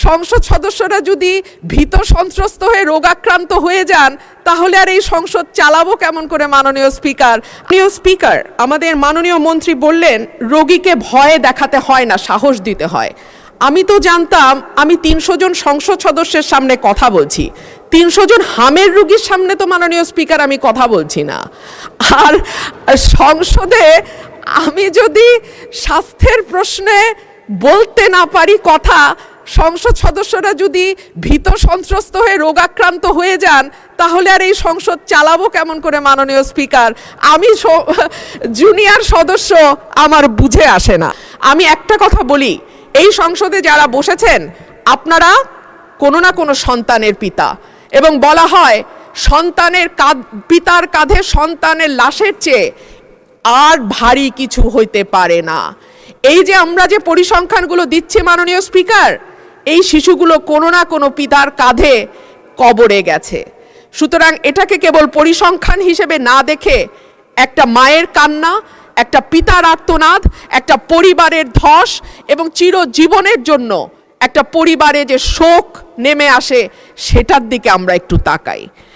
সংসদ সদস্যরা যদি ভীত সন্ত্রস্ত হয়ে রোগাক্রান্ত হয়ে যান তাহলে আর এই সংসদ চালাবো কেমন করে? মাননীয় স্পিকার, আমাদের মাননীয় মন্ত্রী বললেন রোগীকে ভয় দেখাতে হয় না, সাহস দিতে হয়। আমি তো জানতাম আমি 300 জন সংসদ সদস্যের সামনে কথা বলছি, 300 জন হামের রোগীর সামনে তো মাননীয় স্পিকার আমি কথা বলছি না। আর সংসদে আমি যদি স্বাস্থ্যের প্রশ্নে বলতে না পারি কথা, সংসদ সদস্যরা যদি ভীত সন্ত্রস্ত হয়ে রোগাক্রান্ত হয়ে যান তাহলে আর এই সংসদ চালাবো কেমন করে? মাননীয় স্পিকার, আমি জুনিয়র সদস্য, আমার বুঝে আসে না। আমি একটা কথা বলি, এই সংসদে যারা বসেছেন আপনারা কোনো না কোনো সন্তানের পিতা, এবং বলা হয় সন্তানের পিতার কাঁধে সন্তানের লাশের চেয়ে আর ভারী কিছু হইতে পারে না। এই যে আমরা যে পরিসংখ্যানগুলো দিচ্ছি মাননীয় স্পিকার, এই শিশুগুলো কোনো না কোনো পিতার কাঁধে কবরে গেছে। সুতরাং এটাকে কেবল পরিসংখ্যান হিসেবে না দেখে একটা মায়ের কান্না, একটা পিতার আর্তনাদ, একটা পরিবারের ধস এবং চিরজীবনের জন্য একটা পরিবারে যে শোক নেমে আসে সেটার দিকে আমরা একটু তাকাই।